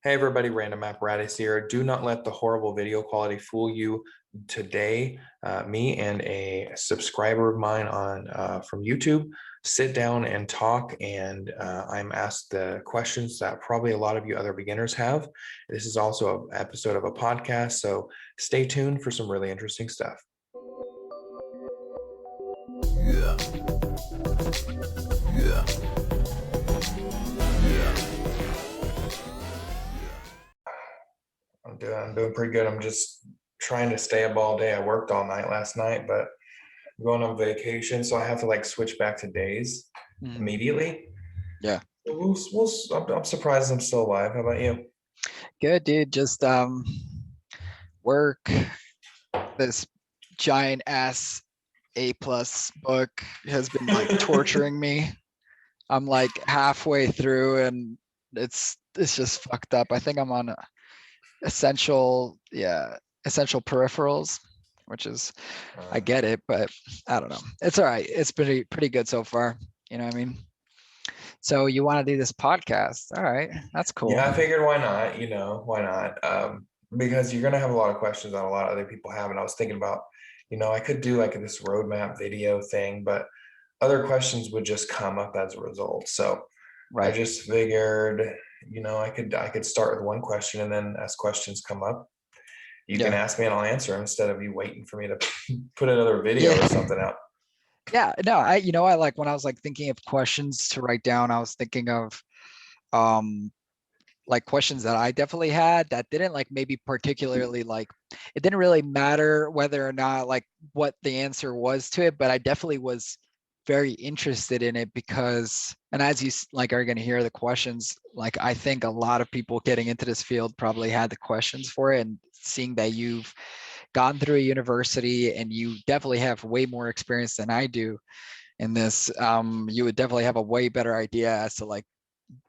Hey everybody, Random Apparatus here. Do not let the horrible video quality fool you. Today, me and a subscriber of mine on from YouTube sit down and talk, and I'm asked the questions that probably a lot of you other beginners have. This is also an episode of a podcast, so stay tuned for some really interesting stuff. Yeah. Yeah. I'm doing pretty good. I'm just trying to stay up all day. I worked all night last night, but I'm going on vacation, so I have to like switch back to days immediately. Yeah. I'm surprised I'm still alive. How about you? Good, dude. Just work. This giant ass A+ book has been like torturing me. I'm like halfway through and it's just fucked up. I think I'm on essential peripherals, which is I get it, but I don't know. It's all right. It's pretty good so far. You know what I mean? So you want to do this podcast? All right, that's cool. Yeah, I figured why not? Why not? Because you're gonna have a lot of questions that a lot of other people have, and I was thinking about, I could do like this roadmap video thing, but other questions would just come up as a result. So I just figured, I could start with one question, and then as questions come up, you can ask me and I'll answer them instead of you waiting for me to put another video or something out. Yeah, no, I like when I was like thinking of questions to write down, I was thinking of like questions that I definitely had that didn't like maybe particularly like it didn't really matter whether or not like what the answer was to it, but I definitely was very interested in it because, and as you like are going to hear the questions, like I think a lot of people getting into this field probably had the questions for it, and seeing that you've gone through a university and you definitely have way more experience than I do in this, you would definitely have a way better idea as to like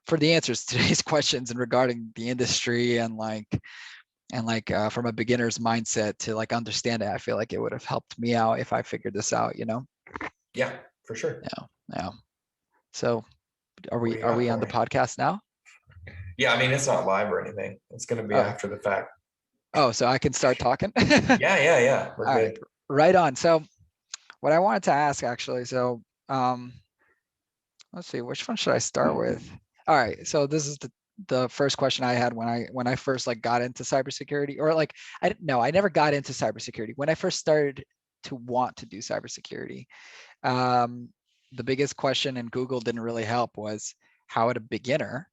for the answers to today's questions and regarding the industry and from a beginner's mindset to like understand it. I feel like it would have helped me out if I figured this out, Yeah, for sure. Yeah. So are we on the podcast now? Yeah, I mean, it's not live or anything. It's going to be after the fact. Oh, so I can start talking? Yeah. All right, right on. So what I wanted to ask actually, so let's see, which one should I start with? All right, so this is the first question I had when I first like got into cybersecurity, or like I never got into cybersecurity. When I first started to want to do cybersecurity, the biggest question, and Google didn't really help, was how would a beginner,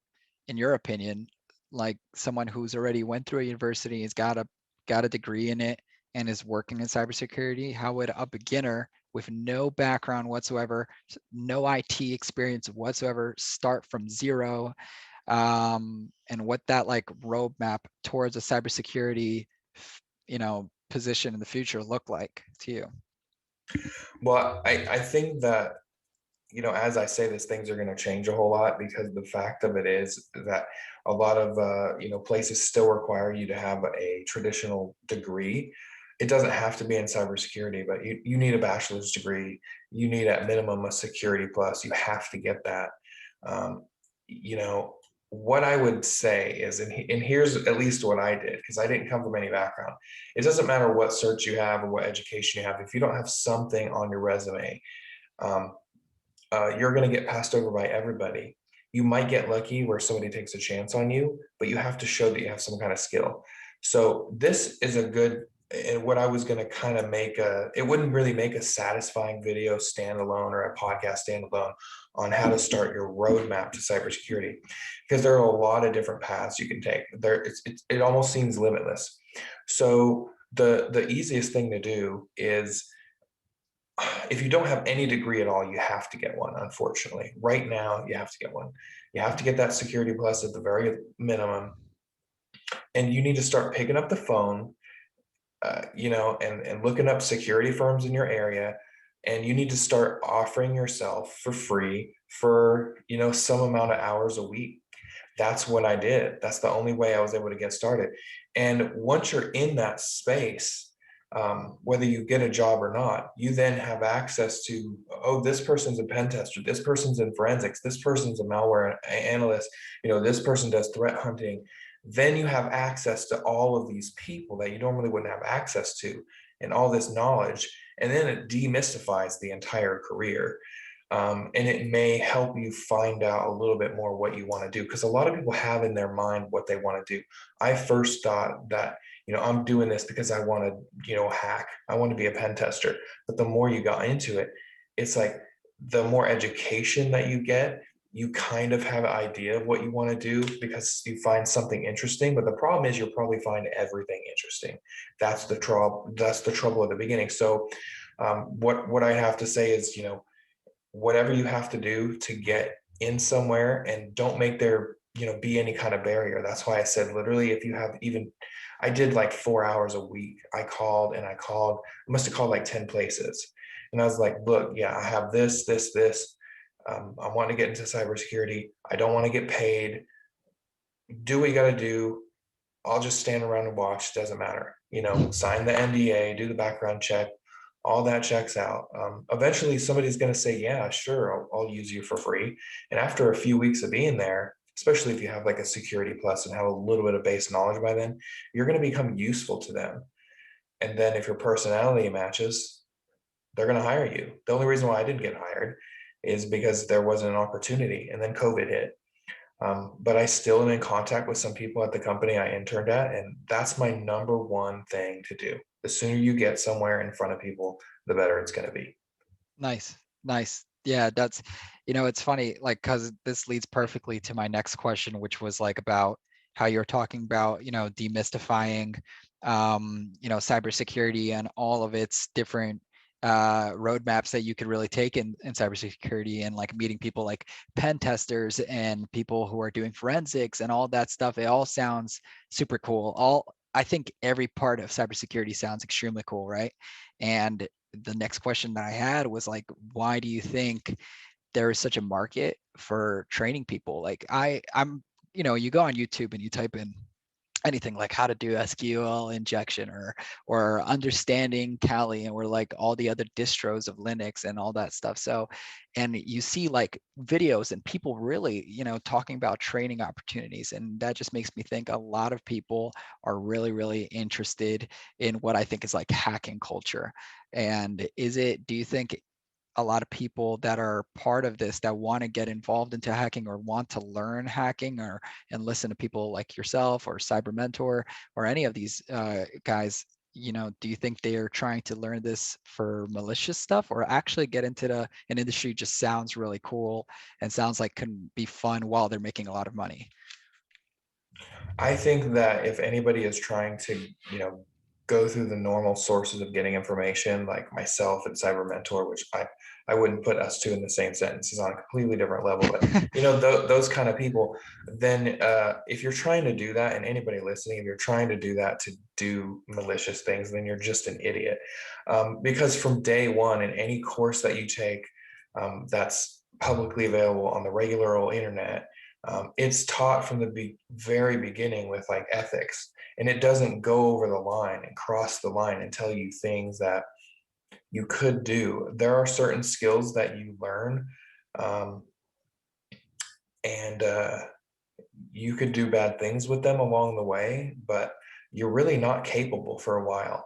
in your opinion, like someone who's already went through a university, has got a degree in it and is working in cybersecurity, how would a beginner with no background whatsoever, no IT experience whatsoever, start from zero, and what that like roadmap towards a cybersecurity, position in the future look like to you? Well, I think that, as I say this, things are going to change a whole lot, because the fact of it is that a lot of, places still require you to have a traditional degree. It doesn't have to be in cybersecurity, but you need a bachelor's degree. You need at minimum a security plus. You have to get that. Um, what I would say is, and here's at least what I did, because I didn't come from any background. It doesn't matter what cert you have or what education you have. If you don't have something on your resume, you're going to get passed over by everybody. You might get lucky where somebody takes a chance on you, but you have to show that you have some kind of skill. So this is a good, and what I was going to kind of it wouldn't really make a satisfying video standalone or a podcast standalone on how to start your roadmap to cybersecurity, because there are a lot of different paths you can take. It almost seems limitless. So the easiest thing to do is, if you don't have any degree at all, you have to get one. Unfortunately, right now, you have to get one. You have to get that security plus at the very minimum. And you need to start picking up the phone, and looking up security firms in your area. And you need to start offering yourself for free for, some amount of hours a week. That's what I did. That's the only way I was able to get started. And once you're in that space, whether you get a job or not, you then have access to, oh, this person's a pen tester, this person's in forensics, this person's a malware analyst, this person does threat hunting, then you have access to all of these people that you normally wouldn't have access to, and all this knowledge. And then it demystifies the entire career. And it may help you find out a little bit more what you want to do, because a lot of people have in their mind what they want to do. I first thought that, I'm doing this because I want to, hack. I want to be a pen tester. But the more you got into it, it's like the more education that you get, you kind of have an idea of what you want to do because you find something interesting. But the problem is you'll probably find everything interesting. That's the trouble. That's the trouble at the beginning. So what I have to say is, whatever you have to do to get in somewhere, and don't make there, be any kind of barrier. That's why I said, literally, if you have even, I did like 4 hours a week. I called and I called. I must have called like 10 places. And I was like, look, yeah, I have this. I want to get into cybersecurity. I don't want to get paid. Do what you got to do. I'll just stand around and watch. Doesn't matter. Sign the NDA, do the background check. All that checks out. Eventually, somebody's going to say, "Yeah, sure, I'll use you for free." And after a few weeks of being there, especially if you have like a security plus and have a little bit of base knowledge by then, you're going to become useful to them. And then, if your personality matches, they're going to hire you. The only reason why I didn't get hired is because there wasn't an opportunity, and then COVID hit. But I still am in contact with some people at the company I interned at, and that's my number one thing to do. The sooner you get somewhere in front of people, the better it's going to be. Nice, nice. Yeah, that's, it's funny, like, because this leads perfectly to my next question, which was like about how you're talking about, demystifying, cybersecurity and all of its different roadmaps that you could really take in cybersecurity, and like meeting people like pen testers and people who are doing forensics and all that stuff. It all sounds super cool. I think every part of cybersecurity sounds extremely cool, right? And the next question that I had was like, why do you think there is such a market for training people? Like I'm, you go on YouTube and you type in anything like how to do SQL injection or understanding Kali, and we're like all the other distros of Linux and all that stuff. So, and you see like videos and people really, talking about training opportunities, and that just makes me think a lot of people are really, really interested in what I think is like hacking culture. And do you think a lot of people that are part of this that want to get involved into hacking or want to learn hacking, or and listen to people like yourself or Cyber Mentor or any of these guys, do you think they are trying to learn this for malicious stuff, or actually get into an industry just sounds really cool and sounds like can be fun while they're making a lot of money? I think that if anybody is trying to, go through the normal sources of getting information, like myself and Cyber Mentor, which I wouldn't put us two in the same sentence, is on a completely different level. But those kind of people, then if you're trying to do that, and anybody listening, if you're trying to do that to do malicious things, then you're just an idiot. Because from day one, in any course that you take, that's publicly available on the regular old internet, it's taught from the very beginning with like ethics, and it doesn't go over the line and cross the line and tell you things that you could do. There are certain skills that you learn, um, and you could do bad things with them along the way, but you're really not capable for a while.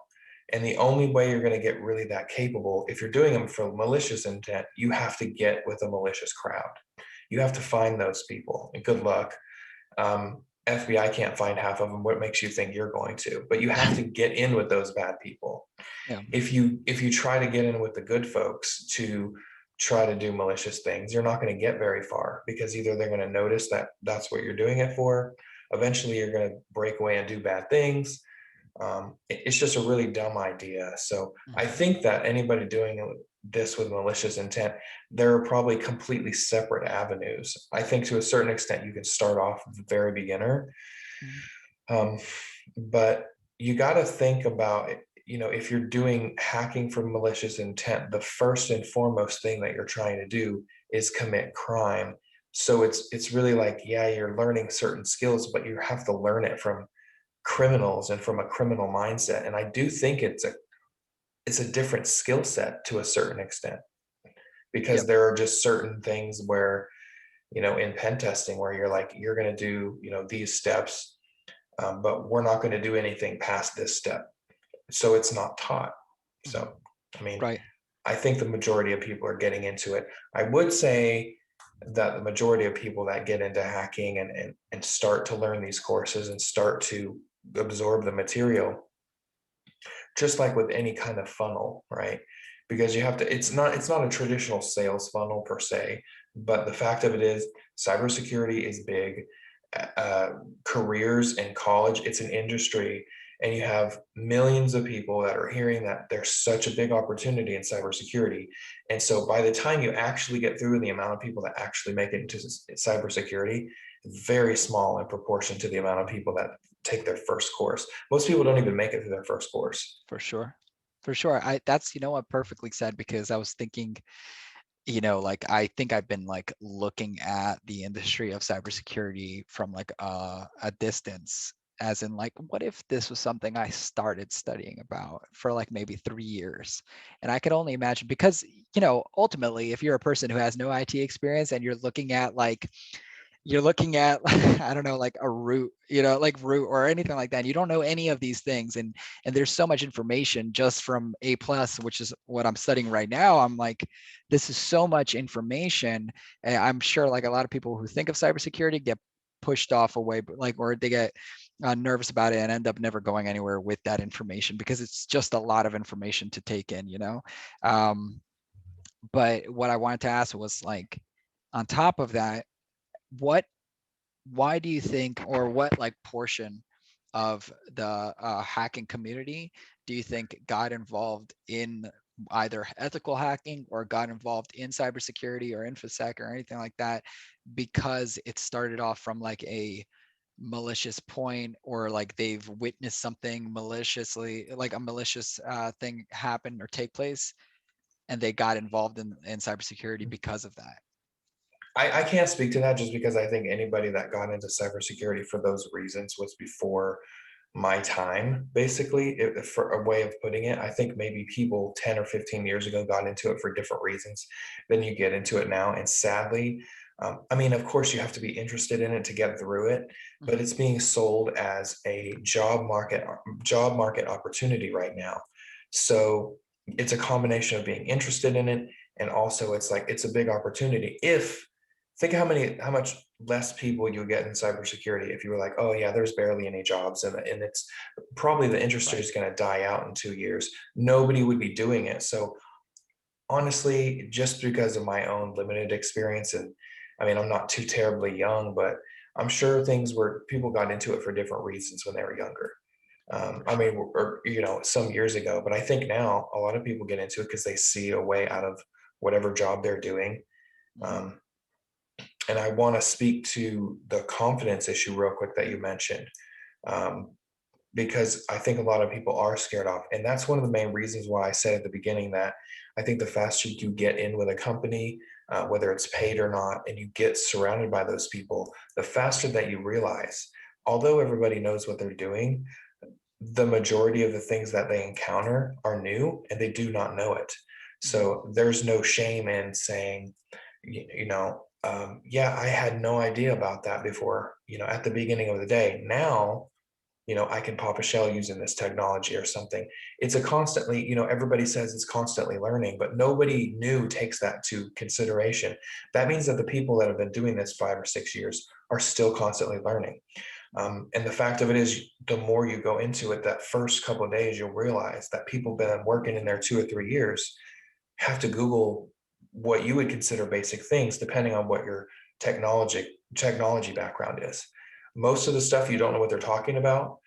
And the only way you're going to get really that capable, if you're doing them for malicious intent, you have to get with a malicious crowd. You have to find those people, and good luck. FBI can't find half of them. What makes you think you're going to? But you have to get in with those bad people. Yeah. If you try to get in with the good folks to try to do malicious things, you're not going to get very far, because either they're going to notice that that's what you're doing it for. Eventually, you're going to break away and do bad things. It's just a really dumb idea. So I Mhm. think that anybody doing this with malicious intent, there are probably completely separate avenues. I think to a certain extent, you can start off as a very beginner, Mhm. um, but you got to think about it. If you're doing hacking for malicious intent, the first and foremost thing that you're trying to do is commit crime. So it's really like, yeah, you're learning certain skills, but you have to learn it from criminals and from a criminal mindset. And I do think it's a different skill set to a certain extent, because Yep. there are just certain things where, in pen testing, where you're like, you're going to do, these steps. but we're not going to do anything past this step. So it's not taught. Mhm. So, I mean, Right. I think the majority of people are getting into it. I would say that the majority of people that get into hacking and start to learn these courses and start to absorb the material, just like with any kind of funnel, right? Because you have to, it's not a traditional sales funnel per se, but the fact of it is cybersecurity is big. Careers in college, it's an industry, and you have millions of people that are hearing that there's such a big opportunity in cybersecurity. And so by the time you actually get through the amount of people that actually make it into cybersecurity, very small in proportion to the amount of people that take their first course. Most people don't even make it through their first course. For sure. For sure. That's, you know what, perfectly said, because I was thinking, like I think I've been like looking at the industry of cybersecurity from like a distance, as in like, what if this was something I started studying about for like maybe 3 years? And I could only imagine, because, ultimately, if you're a person who has no IT experience and you're looking at I don't know, like a root, like root or anything like that, you don't know any of these things, and there's so much information just from A plus, which is what I'm studying right now. I'm like, this is so much information, and I'm sure like a lot of people who think of cybersecurity get pushed off away, but like, or they get nervous about it and end up never going anywhere with that information, because it's just a lot of information to take in. um, but what I wanted to ask was like, on top of that, what why do you think, or what like portion of the hacking community do you think got involved in either ethical hacking or got involved in cybersecurity or infosec or anything like that, because it started off from like a malicious point, or like they've witnessed something maliciously, like a malicious thing happen or take place, and they got involved in cybersecurity because of that? I can't speak to that just because I think anybody that got into cybersecurity for those reasons was before my time, basically, for a way of putting it. I think maybe people 10 or 15 years ago got into it for different reasons than you get into it now. And sadly, I mean, of course, you have to be interested in it to get through it, but Mhm. it's being sold as a job market opportunity right now. So it's a combination of being interested in it, and also it's like it's a big opportunity. If Think how much less people you get in cybersecurity if you were like, oh yeah, there's barely any jobs, and it's probably the industry Right. is going to die out in 2 years. Nobody would be doing it. So honestly, just because of my own limited experience, and I mean, I'm not too terribly young, but I'm sure things where people got into it for different reasons when they were younger. For I sure. mean, or some years ago, but I think now a lot of people get into it because they see a way out of whatever job they're doing. Mhm. Um, and I want to speak to the confidence issue real quick that you mentioned, um, because I think a lot of people are scared off. And that's one of the main reasons why I said at the beginning that I think the faster you get in with a company, whether it's paid or not, and you get surrounded by those people, the faster that you realize, although everybody knows what they're doing, the majority of the things that they encounter are new and they do not know it. Mhm. So there's no shame in saying, yeah, I had no idea about that before, at the beginning of the day. Now, I can pop a shell using this technology or something. It's a constantly, everybody says it's constantly learning, but nobody new takes that to consideration. That means that the people that have been doing this 5 or 6 years are still constantly learning. And the fact of it is, the more you go into it, that first couple of days, you'll realize that people been working in there 2 or 3 years have to Google what you would consider basic things, depending on what your technology background is. Most of the stuff you don't know what they're talking about.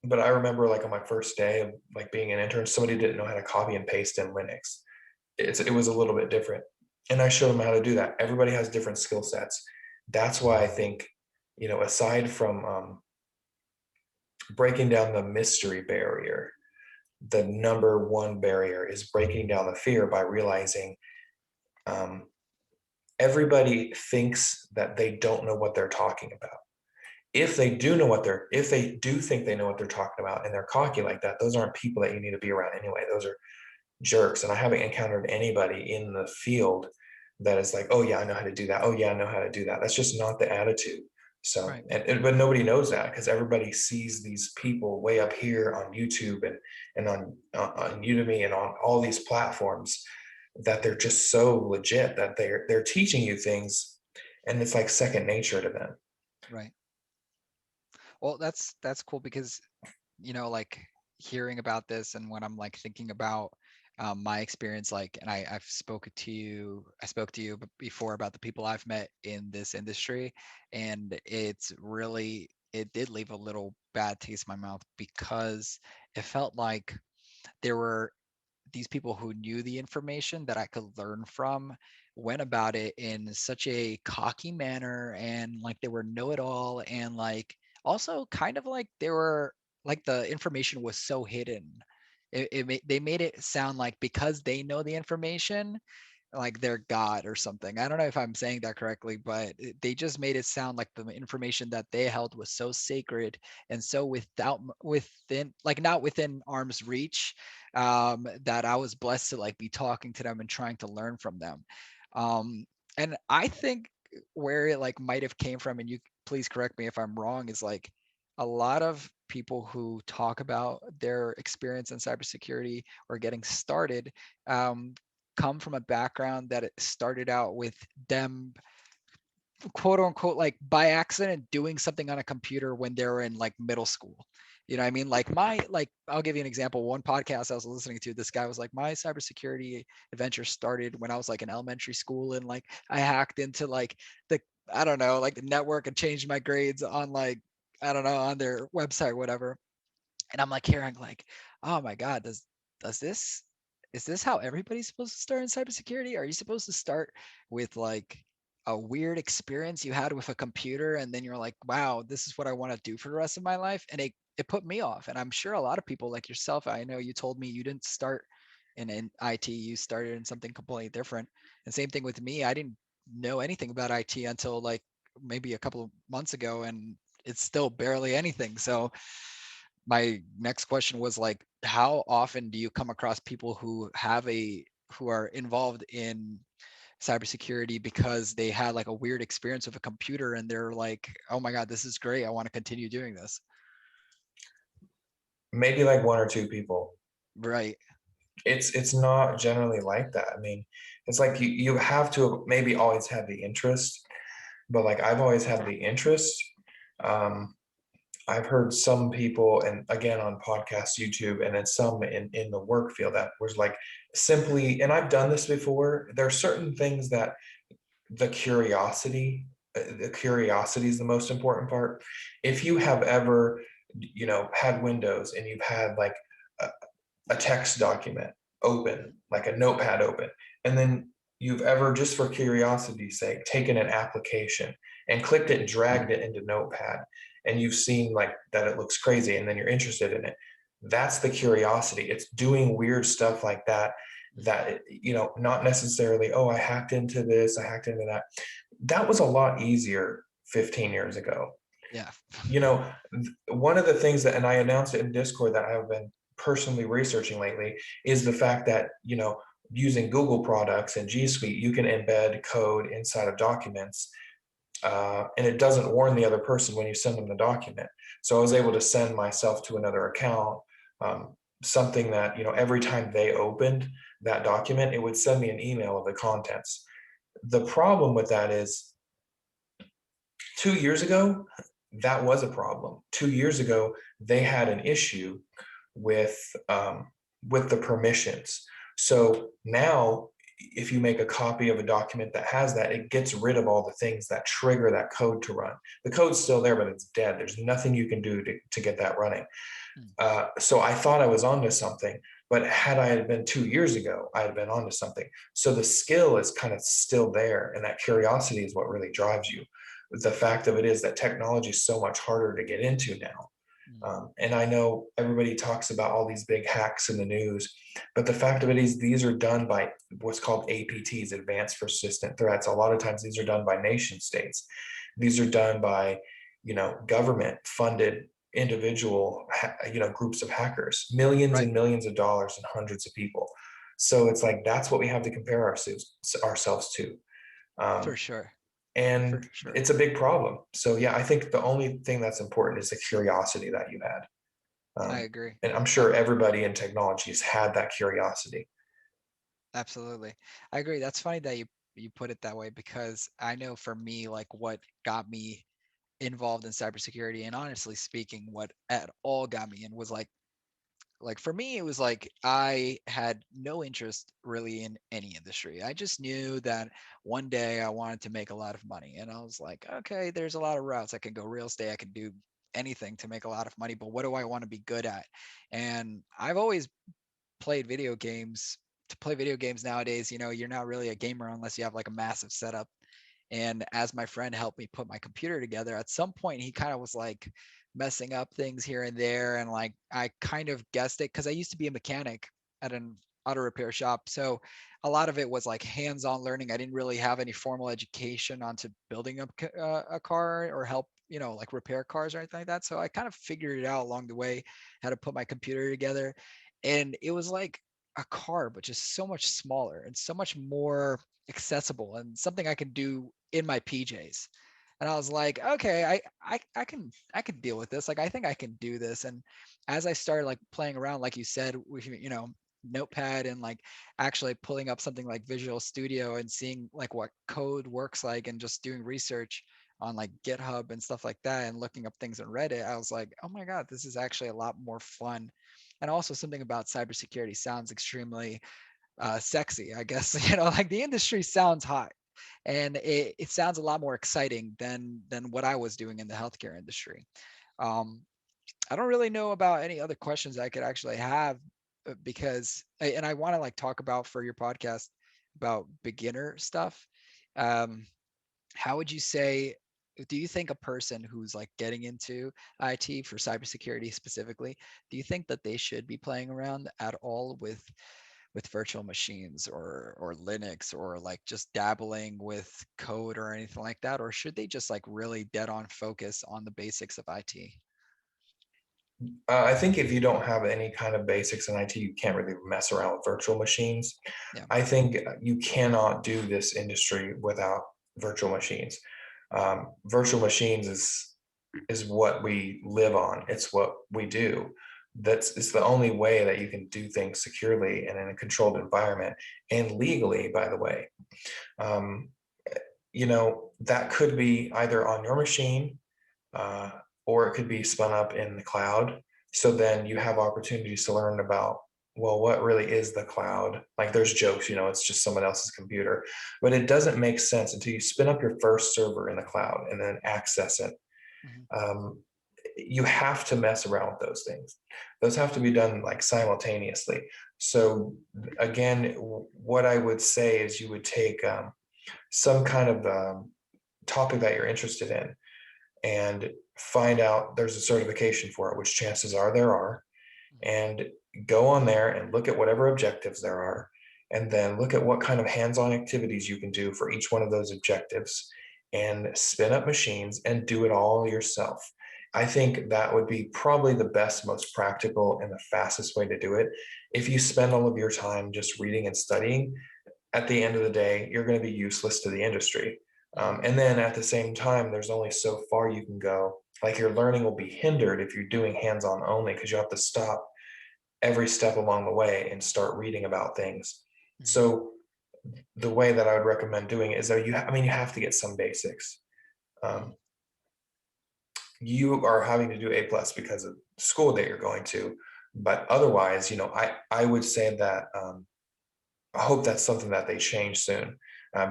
But I remember, like on my first day of like being an intern, somebody didn't know how to copy and paste in Linux. It was a little bit different, and I showed them how to do that. Everybody has different skill sets. That's why I think, aside from breaking down the mystery barrier, the number one barrier is breaking down the fear by realizing, um, everybody thinks that they don't know what they're talking about. If they do think they know what they're talking about and they're cocky like that, those aren't people that you need to be around anyway. Those are jerks. And I haven't encountered anybody in the field that is like, oh yeah, I know how to do that. Oh yeah, I know how to do that. That's just not the attitude. So, Right. but nobody knows that because everybody sees these people way up here on YouTube and on Udemy and on all these platforms that they're just so legit that they're teaching you things, and it's like second nature to them. Right. Well, that's cool because, like hearing about this and when I'm like thinking about my experience, like, and I spoke to you before about the people I've met in this industry, and it did leave a little bad taste in my mouth because it felt like there were these people who knew the information that I could learn from went about it in such a cocky manner, and like they were know-it-all, and like also kind of like they were like the information was so hidden. They made it sound like because they know the information, like they're God or something. I don't know if I'm saying that correctly, but they just made it sound like the information that they held was so sacred and so within, like not within arm's reach, that I was blessed to like be talking to them and trying to learn from them. Um, and I think where it like might have came from, and you please correct me if I'm wrong, is like a lot of people who talk about their experience in cybersecurity or getting started, um, come from a background that it started out with them quote unquote like by accident doing something on a computer when they were in like middle school. You know what I mean? Like I'll give you an example. One podcast I was listening to, this guy was like, my cybersecurity adventure started when I was like in elementary school, and like I hacked into like the I don't know, like the network and changed my grades on like I don't know, on their website or whatever. And I'm like hearing like, oh my God, does this is this how everybody's supposed to start in cybersecurity? Are you supposed to start with like a weird experience you had with a computer and then you're like, wow, this is what I want to do for the rest of my life? And it put me off. And I'm sure a lot of people like yourself, I know you told me you didn't start in IT, you started in something completely different. And same thing with me. I didn't know anything about IT until like maybe a couple of months ago, and it's still barely anything. So my next question was like, how often do you come across people who are involved in cybersecurity because they had like a weird experience with a computer and they're like, oh my God, this is great, I want to continue doing this? Maybe like one or two people. Right. It's not generally like that. I mean, it's like you have to maybe always have the interest, but like I've always had the interest. Um, I've heard some people, and again on podcasts, YouTube, and then some in the work field that was like simply, and I've done this before. There are certain things that the curiosity is the most important part. If you have ever, had Windows and you've had like a, a text document open, like a notepad open, and then you've ever, just for curiosity's sake, taken an application and clicked it and dragged it into notepad, and you've seen like that it looks crazy and then you're interested in it. That's the curiosity. It's doing weird stuff like that, not necessarily, oh, I hacked into this, I hacked into that. That was a lot easier 15 years ago. Yeah. One of the things that, and I announced it in Discord, that I have been personally researching lately, is the fact that, using Google products and G Suite, you can embed code inside of documents, and it doesn't warn the other person when you send them the document. So I was able to send myself to another account something that, every time they opened that document, it would send me an email of the contents. The problem with that is 2 years ago, that was a problem. 2 years ago, they had an issue with with the permissions. So now, if you make a copy of a document that has that, it gets rid of all the things that trigger that code to run. The code's still there, but it's dead. There's nothing you can do to get that running. Mm. So I thought I was onto something, but had I had been 2 years ago, I had been onto something. So the skill is kind of still there, and that curiosity is what really drives you. The fact of it is that technology is so much harder to get into now. Mm. And I know everybody talks about all these big hacks in the news, but the fact of it is these are done by what's called APTs, advanced persistent threats. A lot of times these are done by nation states. These are done by, government funded individual, groups of hackers, millions Right. and millions of dollars and hundreds of people. So it's like, that's what we have to compare ourselves to. For Um, sure. for and sure. it's a big problem. So yeah, I think the only thing that's important is the curiosity that you had. I agree. And I'm I, sure everybody in technology has had that curiosity. Absolutely. I agree. That's funny that you put it that way because I know for me, like what got me involved in cybersecurity and honestly speaking, what at all got me in was like for me, it was like I had no interest really in any industry. I just knew that one day I wanted to make a lot of money. And I was like, okay, there's a lot of routes. I can go real estate, I can do anything to make a lot of money, but what do I want to be good at? And I've always played video games. To play video games nowadays, you're not really a gamer unless you have like a massive setup. And as my friend helped me put my computer together, at some point he kind of was like messing up things here and there. And like I kind of guessed it because I used to be a mechanic at an auto repair shop. So a lot of it was like hands-on learning. I didn't really have any formal education onto building up a car or help, like repair cars or anything like that. So I kind of figured it out along the way how to put my computer together. And it was like a car, but just so much smaller and so much more accessible and something I can do in my PJs. And I was like, okay, I can deal with this. Like I think I can do this. And as I started like playing around, like you said, with Notepad and like actually pulling up something like Visual Studio and seeing like what code works like and just doing research on like GitHub and stuff like that and looking up things on Reddit, I was like, oh my God, this is actually a lot more fun. And also something about cybersecurity sounds extremely sexy, I guess. Like the industry sounds hot and it sounds a lot more exciting than what I was doing in the healthcare industry. Um, I don't really know about any other questions I could actually have because, and I want to like talk about for your podcast about beginner stuff. Um, how would you say, do you think a person who's like getting into IT for cybersecurity specifically, do you think that they should be playing around at all with virtual machines or Linux or like just dabbling with code or anything like that? Or should they just like really dead on focus on the basics of IT? I think if you don't have any kind of basics in IT, you can't really mess around with virtual machines. Yeah. I think you cannot do this industry without virtual machines. Virtual machines is what we live on. It's what we do. It's the only way that you can do things securely and in a controlled environment and legally, by the way. Um, that could be either on your machine uh, or it could be spun up in the cloud. So then you have opportunities to learn about, well, what really is the cloud? Like there's jokes, it's just someone else's computer, but it doesn't make sense until you spin up your first server in the cloud and then access it. Mhm. Um, you have to mess around with those things. Those have to be done like simultaneously. So again, what I would say is you would take some kind of topic that you're interested in and find out there's a certification for it, which chances are there are, Mhm. and go on there and look at whatever objectives there are, and then look at what kind of hands-on activities you can do for each one of those objectives and spin up machines and do it all yourself. I think that would be probably the best, most practical, and the fastest way to do it. If you spend all of your time just reading and studying, at the end of the day, you're going to be useless to the industry. Mhm. And then at the same time, there's only so far you can go. Like your learning will be hindered if you're doing hands on only because you have to stop every step along the way and start reading about things. Mhm. So the way that I would recommend doing it is that you have to get some basics. Mhm. Um, you are having to do A plus because of school that you're going to, but otherwise, I would say that I hope that's something that they change soon,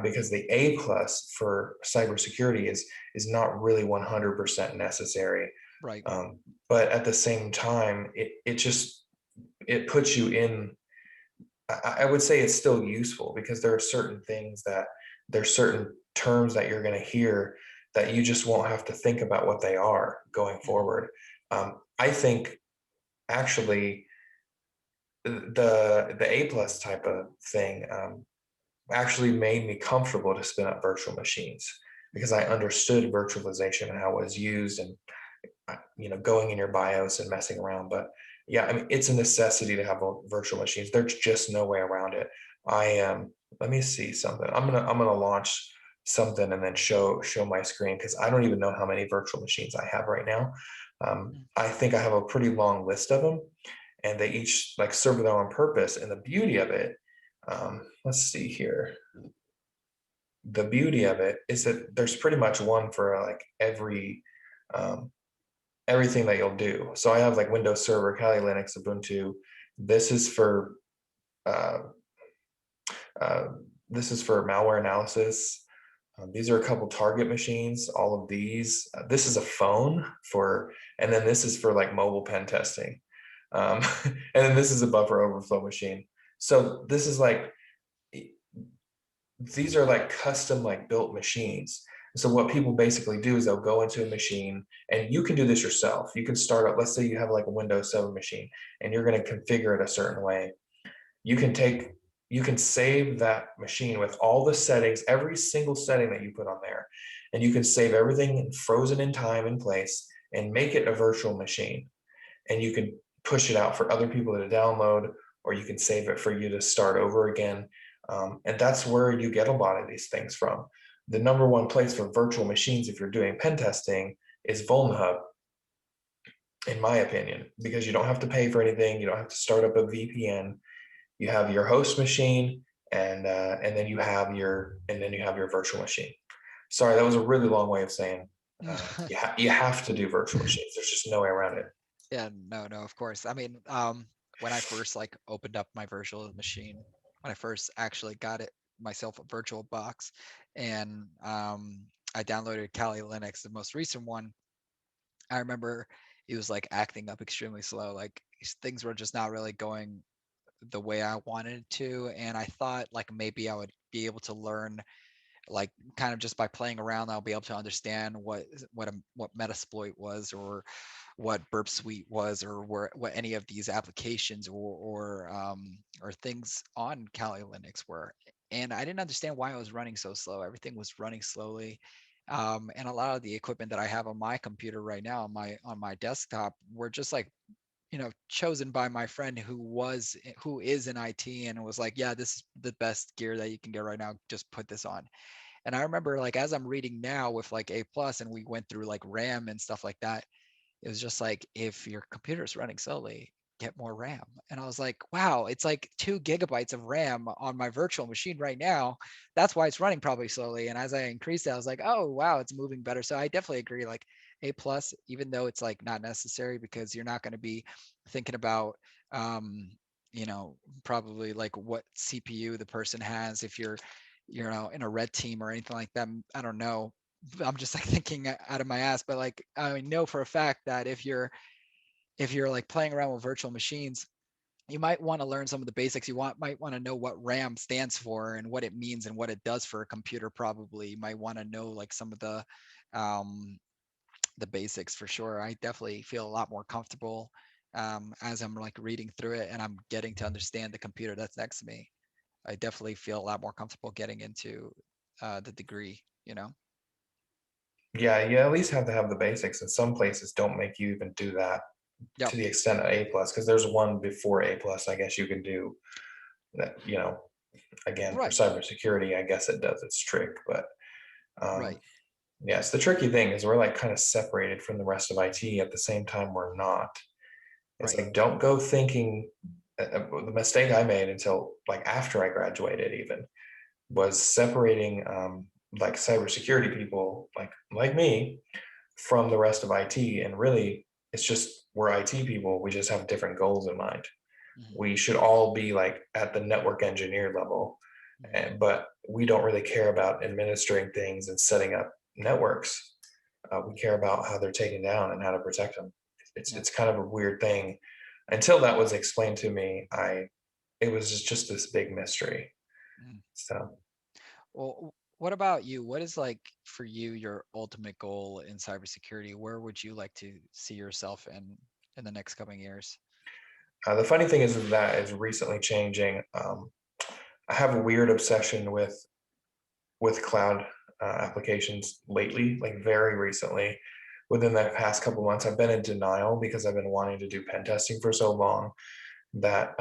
because the A plus for cybersecurity is not really 100% necessary. Right. Um, but at the same time, it puts you in. I would say it's still useful because there are certain things that there's certain terms that you're going to hear that you just won't have to think about what they are going Mhm. forward. I think actually the A plus type of thing actually made me comfortable to spin up virtual machines because Mhm. I understood virtualization and how it was used and going in your BIOS and messing around. But yeah, I mean it's a necessity to have virtual machines. There's just no way around it. I Let me see something. I'm gonna launch something and then show my screen, because I don't even know how many virtual machines I have right now. Mm. I think I have a pretty long list of them, and they each like serve their own purpose. And the beauty of it, let's see here. The beauty of it is that there's pretty much one for like um, everything that you'll do. So I have like Windows Server, Kali Linux, Ubuntu. This is for uh, uh, this is for malware analysis. These are a couple target machines. All of these. This is a phone for, and then this is for like mobile pen testing. And then this is a buffer overflow machine. So this is like, these are like custom like built machines. So what people basically do is they'll go into a machine, and you can do this yourself. You can start up, let's say you have like a Windows 7 machine and you're going to configure it a certain way. You can take, you can save that machine with all the settings, every single setting that you put on there, and you can save everything frozen in time in place and make it a virtual machine. And you can push it out for other people to download, or you can save it for you to start over again. And that's where you get a lot of these things from. The number one place for virtual machines, if you're doing pen testing, is VulnHub, in my opinion, because you don't have to pay for anything. You don't have to start up a VPN. You have your host machine, and then you have your virtual machine. Sorry, that was a really long way of saying you have to do virtual machines. There's just no way around it. Yeah, no, no, of course. I mean, when I first like opened up my virtual machine, when I first actually got it myself a virtual box, and I downloaded Kali Linux, the most recent one, I remember it was like acting up extremely slow. Like things were just not really going the way I wanted it to, and I thought like maybe I would be able to learn like kind of just by playing around, I'll be able to understand what Metasploit was, or what Burp Suite was, or what any of these applications or things on Kali Linux were. And I didn't understand why it was running so slow. Everything was running slowly. And a lot of the equipment that I have on my computer right now, on my desktop, were just like, chosen by my friend who is in IT, and was like, yeah, this is the best gear that you can get right now. Just put this on. And I remember like as I'm reading now with like A plus, and we went through like RAM and stuff like that, it was just like, if your computer is running slowly, get more RAM. And I was like, wow, it's like 2 GB of RAM on my virtual machine right now. That's why it's running probably slowly. And as I increased it, I was like, oh wow, it's moving better. So I definitely agree. Like A plus, even though it's like not necessary, because you're not going to be thinking about probably like what CPU the person has, if you're in a red team or anything like that. I don't know. I'm just like thinking out of my ass, but like I know for a fact that if you're like playing around with virtual machines, you might want to learn some of the basics. Might want to know what RAM stands for and what it means and what it does for a computer. Probably you might want to know like some of um, the basics for sure. I definitely feel a lot more comfortable as I'm like reading through it and I'm getting to understand the computer that's next to me. I definitely feel a lot more comfortable getting into the degree. Yeah, you at least have to have the basics, and some places don't make you even do that Yep. to the extent of A plus, because there's one before A plus, I guess you can do that, again, for Right. cybersecurity, I guess it does its trick. But um, Right. yes, the tricky thing is we're like kind of separated from the rest of IT at the same time we're not. It's Right. like, don't go thinking, the mistake I made until like after I graduated even was separating like cybersecurity people like me from the rest of IT. And really, it's just we're IT people. We just have different goals in mind. Mhm. We should all be like at the network engineer level, Mhm. but we don't really care about administering things and setting up networks. We care about how they're taken down and how to protect them. It's Yep. it's kind of a weird thing. Until that was explained to me, it was just this big mystery. Mhm. So Well, what about you? What is like for you your ultimate goal in cybersecurity? Where would you like to see yourself in the next coming years? the funny thing is that is recently changing. I have a weird obsession with cloud applications lately, like very recently. Within the past couple months, I've been in denial because I've been wanting to do pen testing for so long that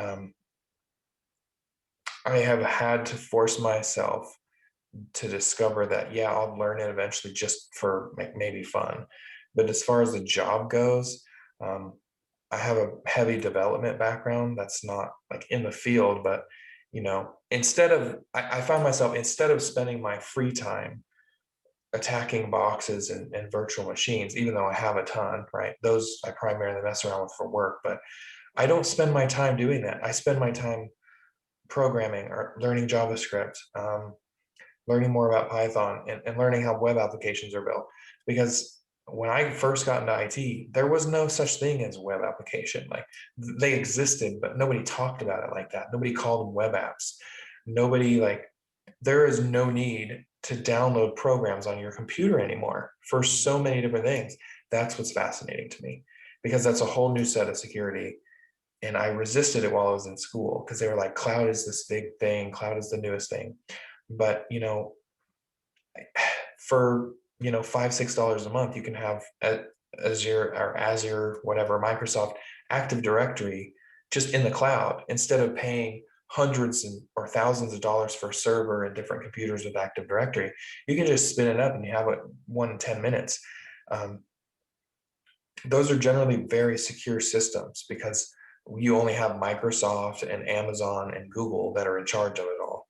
I have had to force myself to discover that, yeah, I'll learn it eventually just for like maybe fun. But as far as the job goes, um, I have a heavy development background that's not like in the field, but I find myself, instead of spending my free time attacking boxes and virtual machines, even though I have a ton, right? Those I primarily mess around with for work, but I don't spend my time doing that. I spend my time programming or learning JavaScript, learning more about Python, and learning how web applications are built. Because when I first got into IT, there was no such thing as web application. Like they existed, but nobody talked about it like that. Nobody called them web apps. Nobody like there is no need to download programs on your computer anymore for so many different things. That's what's fascinating to me because that's a whole new set of security. And I resisted it while I was in school because they were like, cloud is this big thing, cloud is the newest thing. But for $5-6 a month, you can have Azure, whatever, Microsoft Active Directory just in the cloud instead of paying hundreds or thousands of dollars for a server and different computers with Active Directory. You can just spin it up and you have it 1 in 10 minutes. Um, those are generally very secure systems because you only have Microsoft and Amazon and Google that are in charge of it all.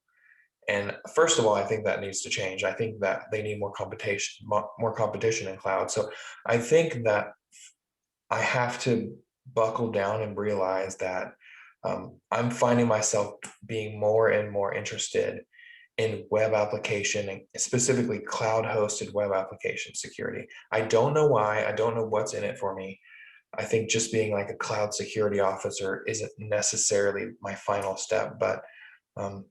And first of all, I think that needs to change. I think that they need more competition in cloud. So I think that I have to buckle down and realize that I'm finding myself being more and more interested in web application and specifically cloud hosted web application security. I don't know why. I don't know what's in it for me. I think just being like a cloud security officer isn't necessarily my final step, but um,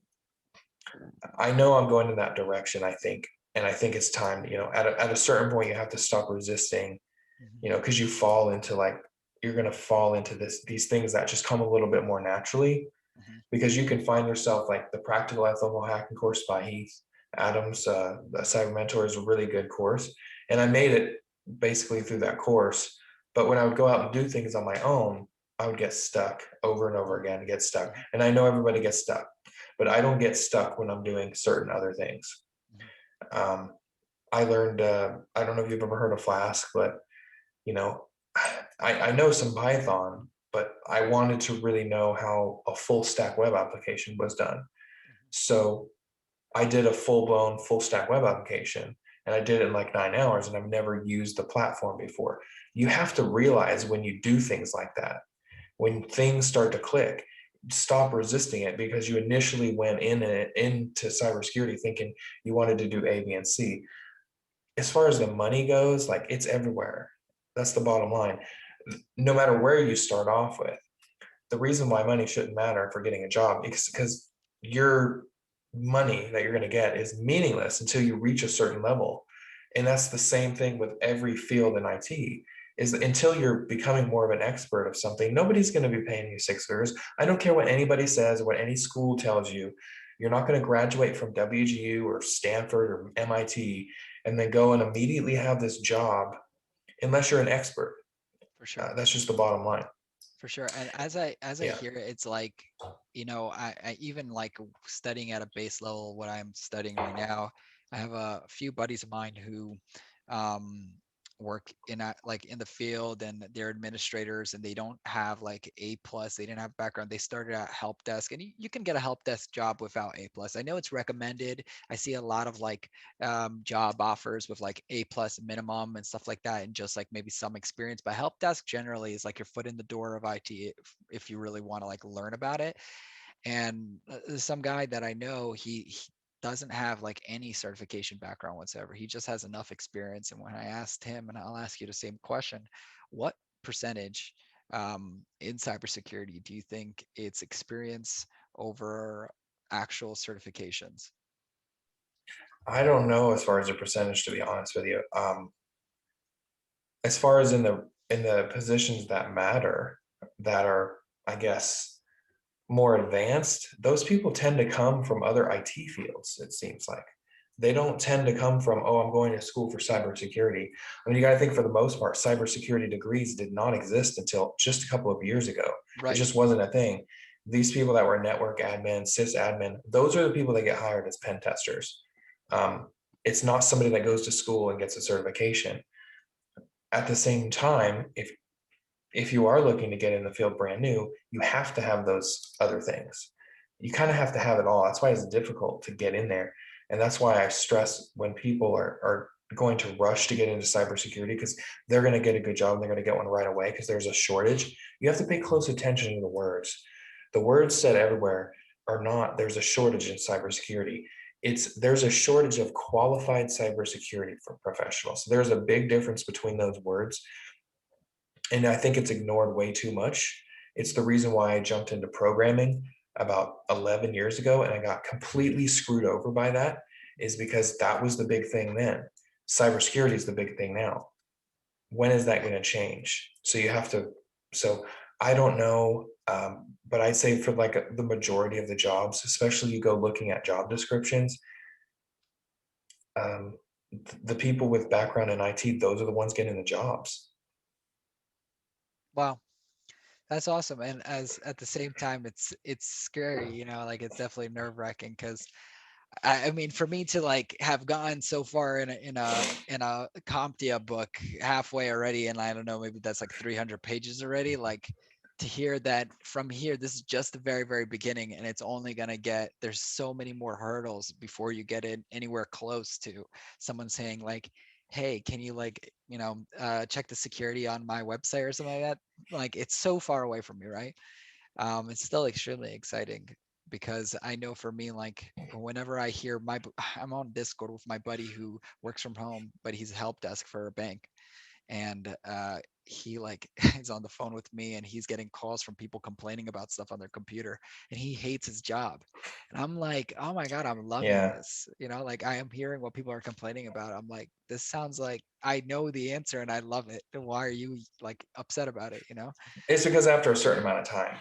I know I'm going in that direction, I think. And I think it's time, at a certain point, you have to stop resisting, Mhm, because you're going to fall into these things that just come a little bit more naturally mhm. because you can find yourself like the Practical Ethical Hacking course by Heath Adams, the Cyber Mentor is a really good course. And I made it basically through that course. But when I would go out and do things on my own, I would get stuck over and over again, get stuck. Mhm, And I know everybody gets stuck, but I don't get stuck when I'm doing certain other things. mhm. Um, I learned, I don't know if you've ever heard of Flask, but you know, I know some Python, but I wanted to really know how a full stack web application was done. So I did a full blown full stack web application and I did it in like 9 hours and I've never used the platform before. You have to realize when you do things like that, when things start to click, stop resisting it because you initially went into cybersecurity thinking you wanted to do A, B, and C. As far as the money goes, like it's everywhere. That's the bottom line. No matter where you start off with, the reason why money shouldn't matter for getting a job is because your money that you're going to get is meaningless until you reach a certain level. And that's the same thing with every field in IT is that until you're becoming more of an expert of something, nobody's going to be paying you 6 figures. I don't care what anybody says, what any school tells you. You're not going to graduate from WGU or Stanford or MIT and then go and immediately have this job unless you're an expert. For sure. That's just the bottom line. For sure. And as I Yeah. hear it, it's like, I even like studying at a base level, what I'm studying right now. I have a few buddies of mine who um work like in the field, and they're administrators, and they don't have like A+, they didn't have background. They started at help desk, and you can get a help desk job without A+. I know it's recommended. I see a lot of like job offers with like A+ minimum and stuff like that, and just like maybe some experience. But help desk generally is like your foot in the door of IT if you really want to like learn about it. And some guy that I know, he doesn't have like any certification background whatsoever. He just has enough experience. And when I asked him, and I'll ask you the same question, what percentage in cybersecurity do you think it's experience over actual certifications? I don't know as far as a percentage, to be honest with you. As far as in the positions that matter, that are, I guess, more advanced, those people tend to come from other IT fields, it seems like. They don't tend to come from, oh, I'm going to school for cybersecurity. I mean, you got to think for the most part, cybersecurity degrees did not exist until just a couple of years ago. It Right. just wasn't a thing. These people that were network admin, sysadmin, those are the people that get hired as pen testers. It's not somebody that goes to school and gets a certification. At the same time, if you are looking to get in the field brand new, you have to have those other things. You kind of have to have it all. That's why it's difficult to get in there. And that's why I stress when people are going to rush to get into cybersecurity because they're going to get a good job and they're going to get one right away because there's a shortage. You have to pay close attention to the words. The words said everywhere are not, there's a shortage in cybersecurity. There's a shortage of qualified cybersecurity for professionals. There's a big difference between those words, and I think it's ignored way too much. It's the reason why I jumped into programming about 11 years ago and I got completely screwed over by that, is because that was the big thing then. Cybersecurity is the big thing now. When is that going to change? So you have to, so I don't know, but I'd say for like the majority of the jobs, especially you go looking at job descriptions, um, the people with background in IT, those are the ones getting the jobs. Wow, that's awesome. And as at the same time, it's scary, you know, like it's definitely nerve wracking because I mean, for me to like have gone so far in a CompTIA book halfway already, and I don't know, maybe that's like 300 pages already. Like to hear that from here, this is just the very, very beginning, and it's only gonna get. There's so many more hurdles before you get in anywhere close to someone saying like, "Hey, can you like, check the security on my website or something like that?" Like it's so far away from me, right? It's still extremely exciting because I know for me, like whenever I hear I'm on Discord with my buddy who works from home, but he's a help desk for a bank, and he like is on the phone with me, and he's getting calls from people complaining about stuff on their computer, and he hates his job, and I'm like, oh my god, I'm loving Yeah. this, like I am hearing what people are complaining about. I'm like, this sounds like I know the answer and I love it. And why are you like upset about it? It's because after a certain amount of time,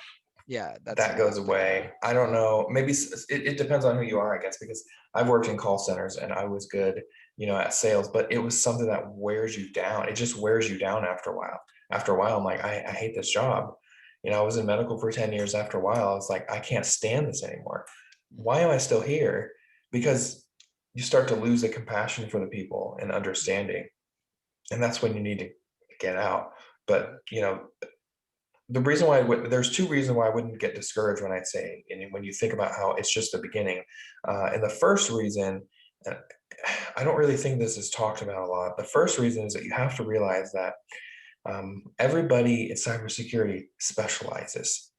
Yeah, that's that what goes I'm thinking. away. I don't know. Maybe it depends on who you are, I guess, because I've worked in call centers and I was good, at sales, but it was something that wears you down. It just wears you down after a while. After a while, I'm like, I hate this job. I was in medical for 10 years. After a while, I was like, I can't stand this anymore. Why am I still here? Because you start to lose the compassion for the people and understanding. And that's when you need to get out. But, the reason why there's two reasons why I wouldn't get discouraged when I say, and when you think about how it's just the beginning. And the first reason, uh, I don't really think this is talked about a lot. The first reason is that you have to realize that everybody in cybersecurity specializes.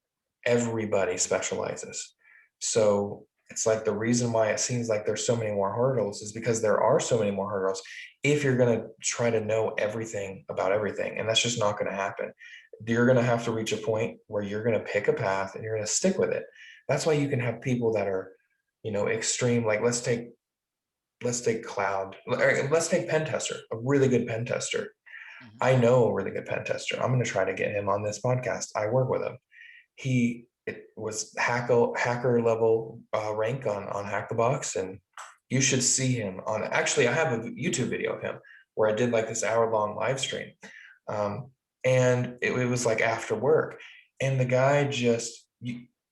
Everybody specializes. So it's like the reason why it seems like there's so many more hurdles is because there are so many more hurdles if you're going to try to know everything about everything. And that's just not going to happen. You're going to have to reach a point where you're going to pick a path and you're going to stick with it. That's why you can have people that are, extreme. Like let's take cloud, or let's take pen tester, a really good pen tester. Mhm. I know a really good pen tester. I'm going to try to get him on this podcast. I work with him. It was hacker level rank on Hack the Box, and you should see him on. Actually, I have a YouTube video of him where I did like this hour-long live stream, um, and it was like after work, and the guy just,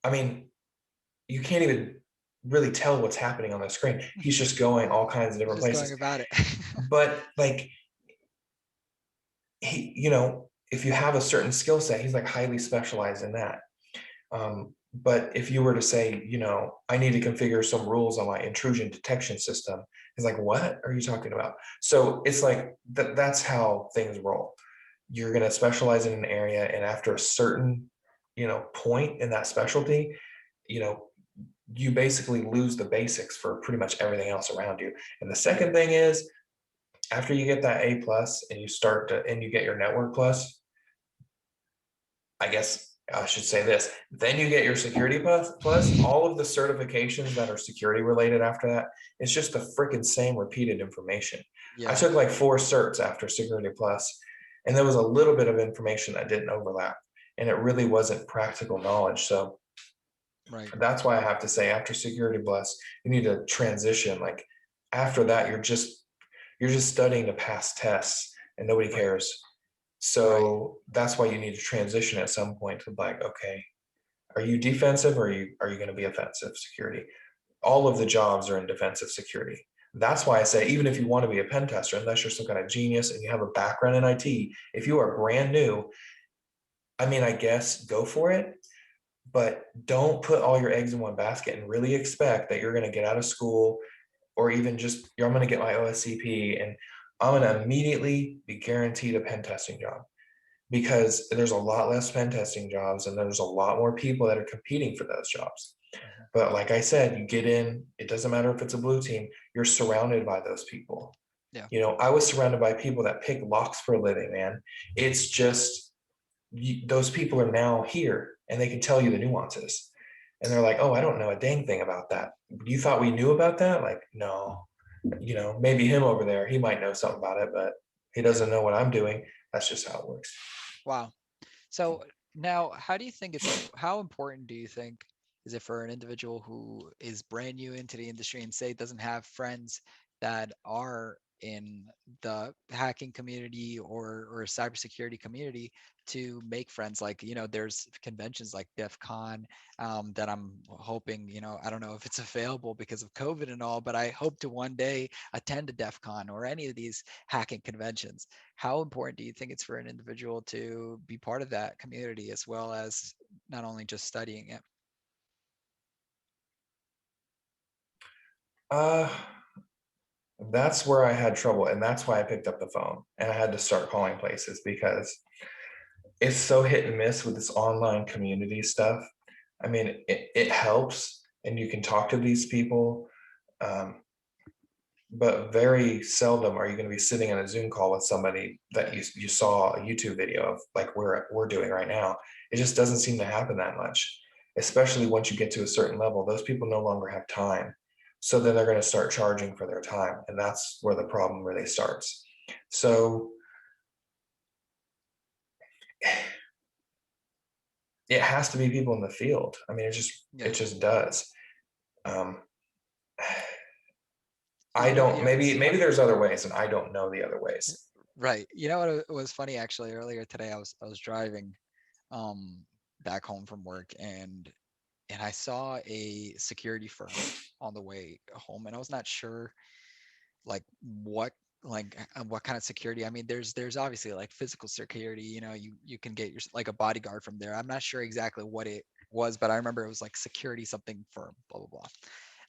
I mean, you can't even really tell what's happening on the screen. He's just going all kinds of different Just going places, about it. but like if you have a certain skill set, he's like highly specialized in that. But if you were to say, I need to configure some rules on my intrusion detection system, it's like, what are you talking about? So it's like that's how things roll. You're going to specialize in an area, and after a certain, point in that specialty, you know, you basically lose the basics for pretty much everything else around you. And the second thing is, after you get that A+ and you get your network plus, I guess I should say this. Then you get your security plus all of the certifications that are security related after that. It's just the freaking same repeated information. I Yeah, took like 4 certs after security plus, and there was a little bit of information that didn't overlap, and it really wasn't practical knowledge. So right, that's why I have to say after security plus, you need to transition. Like after that, you're just studying to pass tests, and nobody right, cares. right. So that's why you need to transition at some point to like, okay, are you defensive or are you going to be offensive security? All of the jobs are in defensive security. That's why I say, even if you want to be a pen tester, unless you're some kind of genius and you have a background in IT, if you are brand new, I mean, I guess go for it, but don't put all your eggs in one basket and really expect that you're going to get out of school, or even just, I'm going to get my OSCP and I'm going to immediately be guaranteed a pen testing job, because there's a lot less pen testing jobs and there's a lot more people that are competing for those jobs. Mhm. But like I said, you get in, it doesn't matter if it's a blue team, you're surrounded by those people. Yeah. You know, I was surrounded by people that pick locks for a living, man. It's just, those people are now here and they can tell you the nuances. And they're like, oh, I don't know a dang thing about that. You thought we knew about that? Like, no, you know, maybe him over there, he might know something about it, but he Yeah. doesn't know what I'm doing. That's just how it works. Wow. So now, how do you think how important do you think is it for an individual who is brand new into the industry and say doesn't have friends that are in the hacking community or cybersecurity community to make friends? Like, there's conventions like DEF CON that I'm hoping, I don't know if it's available because of COVID and all, but I hope to one day attend a DEF CON or any of these hacking conventions. How important do you think it's for an individual to be part of that community as well as not only just studying it? Uh, that's where I had trouble. And that's why I picked up the phone and I had to start calling places, because it's so hit and miss with this online community stuff. I mean, it helps and you can talk to these people. Um, but very seldom are you going to be sitting in a Zoom call with somebody that you saw a YouTube video of, like we're doing right now. It just doesn't seem to happen that much, especially once you get to a certain level. Those people no longer have time. So then they're going to start charging for their time. And that's where the problem really starts. So it has to be people in the field. I mean, it Yeah. just does. Um, I You know, don't, it's maybe funny. there's other ways and I don't know the other ways. Right. You know what was funny actually earlier today I was driving um back home from work and I saw a security firm on the way home and I was not sure like what kind of security. I mean, there's obviously like physical security, you can get your like a bodyguard from there. I'm not sure exactly what it was, but I remember it was like security something firm, blah blah blah.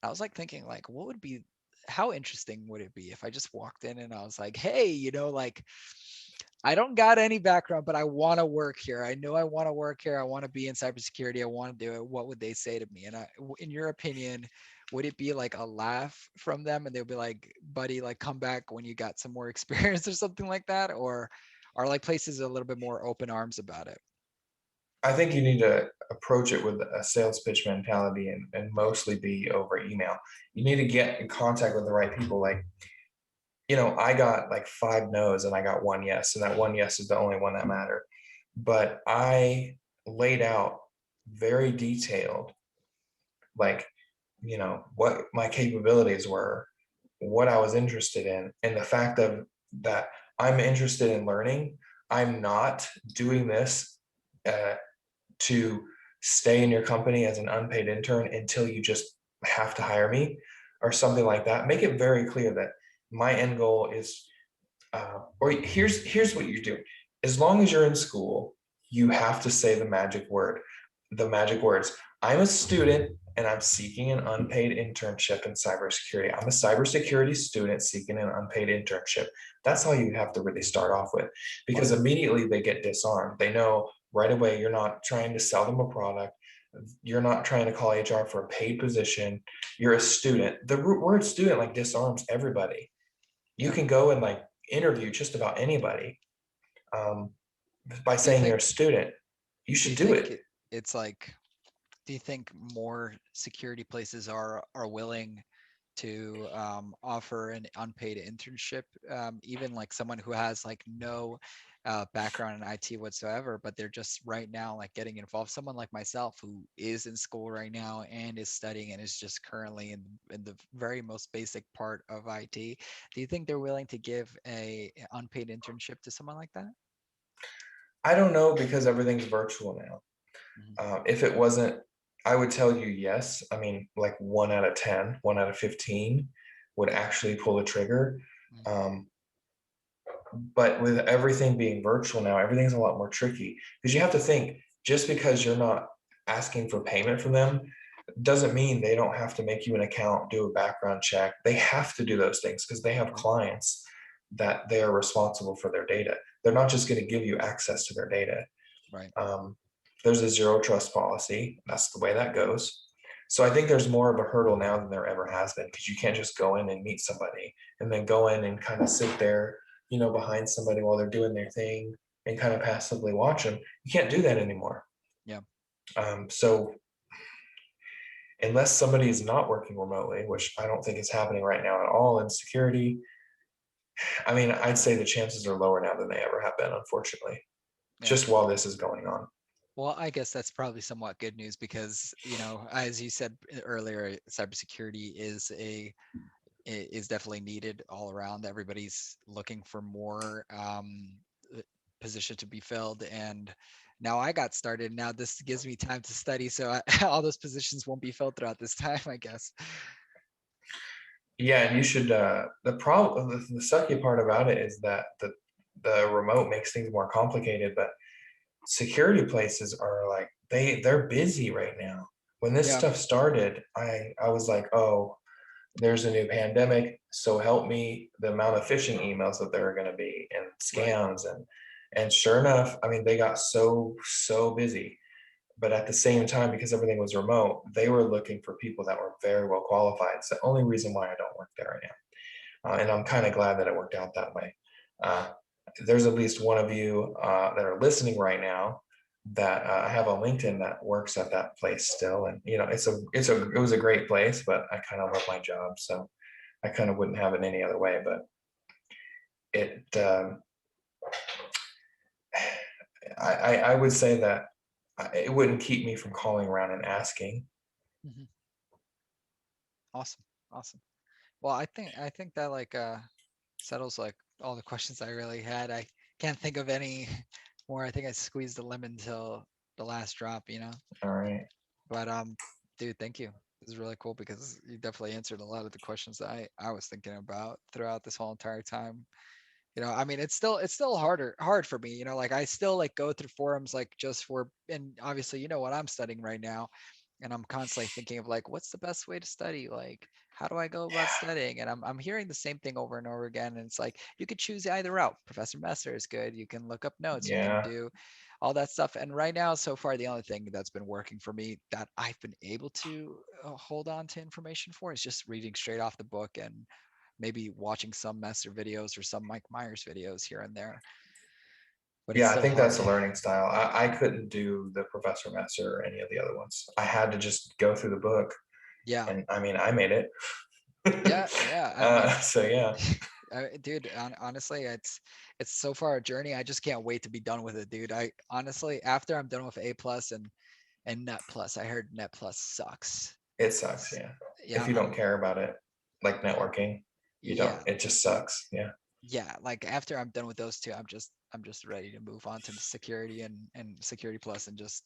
I was like thinking like what would be how interesting would it be if I just walked in and I was like, hey, like I don't got any background, but I want to work here. I know I want to work here. I want to be in cybersecurity. I want to do it. What would they say to me? And in your opinion, would it be like a laugh from them and they'll be like, buddy, like come back when you got some more experience or something like that? Or are like places a little bit more open arms about it? I think you need to approach it with a sales pitch mentality and mostly be over email. You need to get in contact with the right people. Like, I got like five no's and I got one yes, and that one yes is the only one that mattered. But I laid out very detailed, like, what my capabilities were, what I was interested in, and the fact of that I'm interested in learning. I'm not doing this uh, to stay in your company as an unpaid intern until you just have to hire me or something like that. Make it very clear that my end goal is, or here's what you're doing. As long as you're in school, you have to say the magic words. I'm a student and I'm seeking an unpaid internship in cybersecurity. I'm a cybersecurity student seeking an unpaid internship. That's all you have to really start off with, because Wow. immediately they get disarmed. They know right away you're not trying to sell them a product. You're not trying to call HR for a paid position. You're a student. The word student like disarms everybody. You Yeah. can go and like interview just about anybody, um, by Do you saying you're a think student. You do should you do think it. it's like do you think more security places are willing to offer an unpaid internship, even like someone who has like no background in IT whatsoever, but they're just right now like getting involved. Someone like myself who is in school right now and is studying and is just currently in the very most basic part of IT. Do you think they're willing to give a unpaid internship to someone like that? I don't know, because everything's virtual now. Mhm. If it wasn't, I would tell you yes. I mean, like 1 out of 10, 1 out of 15. would actually pull the trigger. Mm. Um, but with everything being virtual now, everything's a lot more tricky because you have to think, just because you're not asking for payment from them doesn't mean they don't have to make you an account, do a background check. They have to do those things because they have Right. clients that they are responsible for their data. They're not just going to give you access to their data. Right. Um, there's a zero trust policy. That's the way that goes. So I think there's more of a hurdle now than there ever has been, because you can't just go in and meet somebody and then go in and kind of sit there, behind somebody while they're doing their thing and kind of passively watch them. You can't do that anymore. Yeah. So unless somebody is not working remotely, which I don't think is happening right now at all in security, I mean, I'd say the chances are lower now than they ever have been, unfortunately, Yeah. just while this is going on. Well, I guess that's probably somewhat good news because, as you said earlier, cybersecurity is definitely needed all around. Everybody's looking for more position to be filled, and now I got started. Now this gives me time to study, so all those positions won't be filled throughout this time, I guess. Yeah, and you should. The sucky part about it is that the remote makes things more complicated, but security places are like they're busy right now. When this Yeah. stuff started, I was like, oh, there's a new pandemic, so help me, the amount of phishing emails that there are going to be and Right. scams, and sure enough, I mean, they got so busy. But at the same time, because everything was remote, they were looking for people that were very well qualified. It's the only reason why I don't work there right now. And I'm kind of glad that it worked out that way. Uh, there's at least one of you that are listening right now that I have on LinkedIn that works at that place still. And it was a great place, but I kind of love my job, so I kind of wouldn't have it any other way. But it, I would say that it wouldn't keep me from calling around and asking. Mhm. Awesome. Awesome. Well, I think that like settles like all the questions I really had. I can't think of any more. I think I squeezed the lemon till the last drop. All right. But dude, thank you. This is really cool because you definitely answered a lot of the questions that I was thinking about throughout this whole entire time. I mean, it's still hard for me, like I still like go through forums like just for, and obviously what I'm studying right now, and I'm constantly thinking of like what's the best way to study, like how do I go about studying, and I'm hearing the same thing over and over again, and it's like you could choose either route. Professor Messer is good, you can look up notes, you can Yeah. do all that stuff, and right now so far the only thing that's been working for me that I've been able to hold on to information for is just reading straight off the book and maybe watching some Messer videos or some Mike Myers videos here and there, but it's Yeah, I still think that's hard. a learning style. I couldn't do the Professor Messer or any of the other ones. I had to just go through the book, Yeah, and I mean, I made it. yeah, yeah. I mean, So yeah, dude, honestly, it's so far a journey. I just can't wait to be done with it, dude. I honestly, after I'm done with A plus and Net plus, I heard Net plus sucks. it sucks. Yeah, Yeah, if you don't care about it, like networking, you don't. yeah, It just sucks. Yeah. yeah. Like after I'm done with those two, I'm just ready to move on to the security and security plus and just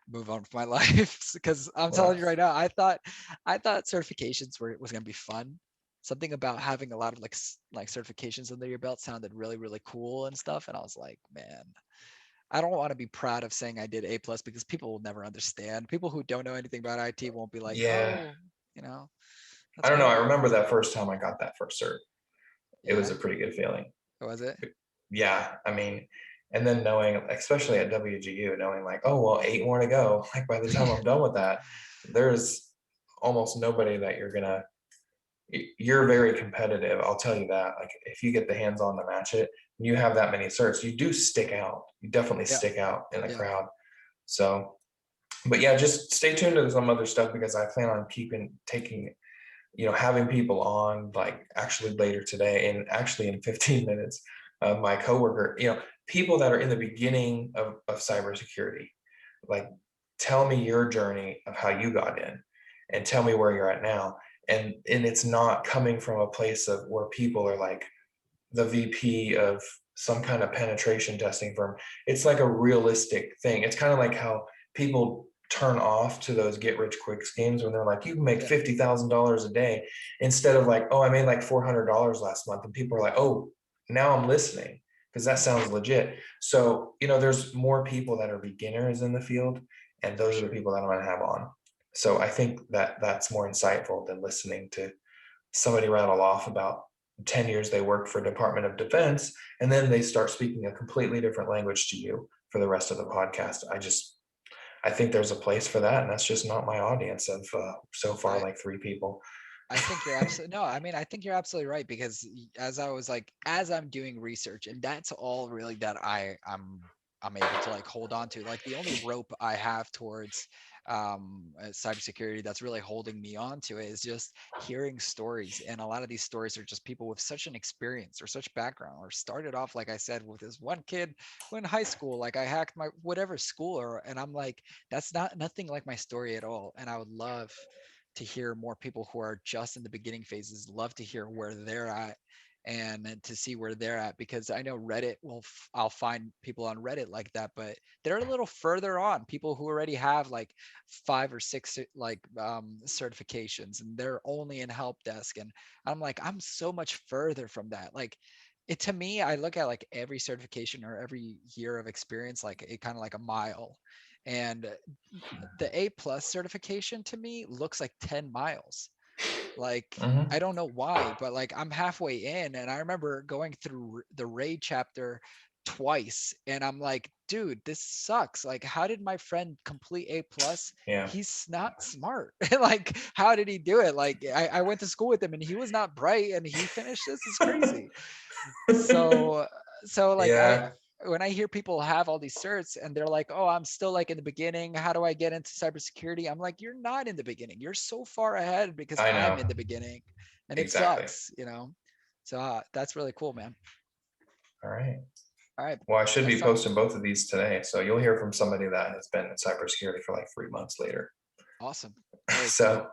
move on with my life, because I'm telling Well, you right now, I thought certifications was gonna be fun. Something about having a lot of like certifications under your belt sounded really really cool and stuff, and I was like, man, I don't want to be proud of saying I did A plus because people will never understand. People who don't know anything about IT won't be like, yeah. oh, you know, I that's don't know. I cool. remember that first time I got that first cert. It was Yeah, a pretty good feeling. was it? Yeah, I mean, and then knowing, especially at WGU, knowing like, oh well, 8 more to go. Like by the time I'm done with that, there's almost nobody that you're very competitive. I'll tell you that. Like if you get the hands on to match it, and you have that many certs, you do stick out. You definitely Yeah, stick out in the yeah, crowd. So, but yeah, just stay tuned to some other stuff because I plan on taking, having people on like actually later today and actually in 15 minutes. My coworker, people that are in the beginning of cybersecurity, like tell me your journey of how you got in and tell me where you're at now. And it's not coming from a place of where people are like the VP of some kind of penetration testing firm. It's like a realistic thing. It's kind of like how people turn off to those get rich quick schemes when they're like, you can make Yeah, $50,000 a day, instead of like, oh, I made like $400 last month. And people are like, oh, now I'm listening because that sounds legit. So, there's more people that are beginners in the field, and for those are the sure. people that I'm going to have on. So I think that that's more insightful than listening to somebody rattle off about 10 years they worked for Department of Defense, and then they start speaking a completely different language to you for the rest of the podcast. I think there's a place for that, and that's just not my audience of so far, I like 3 people. I think you're absolutely no. I mean, I think you're absolutely right because as I'm doing research, and that's all really that I'm able to like hold on to. Like the only rope I have towards cybersecurity that's really holding me on to it is just hearing stories. And a lot of these stories are just people with such an experience or such background, or started off like I said with this one kid who in high school, like I hacked my whatever school, and I'm like, that's not nothing like my story at all. And I would love to hear more people who are just in the beginning phases, love to hear where they're at and to see where they're at, because I know Reddit I'll find people on Reddit like that, but they're a little further on, people who already have like 5 or 6 like certifications, and they're only in help desk, and I'm like, I'm so much further from that. Like it, to me, I look at like every certification or every year of experience like it kind of like a mile, and the A+ certification to me looks like 10 miles. Like, Mhm. I don't know why, but like I'm halfway in, and I remember going through the raid chapter twice, and I'm like, dude, this sucks. Like, how did my friend complete A+? Yeah, He's not smart. Like, how did he do it? Like, I went to school with him and he was not bright and he finished this. Is crazy. So like yeah, when I hear people have all these certs and they're like, oh, I'm still like in the beginning, how do I get into cybersecurity? I'm like, you're not in the beginning, you're so far ahead because I I'm in know the beginning, and it exactly. sucks. So that's really cool, man. All right. All right, Well, I should let's be talk. posting both of these today, so you'll hear from somebody that has been in cybersecurity for like 3 months later. Awesome, very cool. So,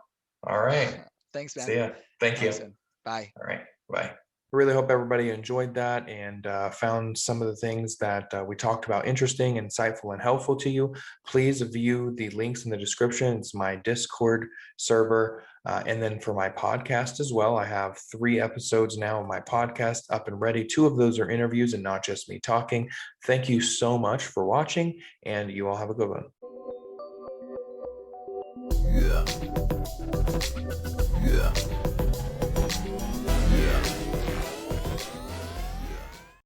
all right. Thanks, man. See ya. Thank Talk you. soon. Bye. All right. Bye. Really hope everybody enjoyed that and found some of the things that we talked about interesting, insightful, and helpful to you. Please view the links in the description. It's my Discord server. And then for my podcast as well, I have 3 episodes now of my podcast up and ready. 2 of those are interviews and not just me talking. Thank you so much for watching, and you all have a good one. Yeah. Yeah. Yeah.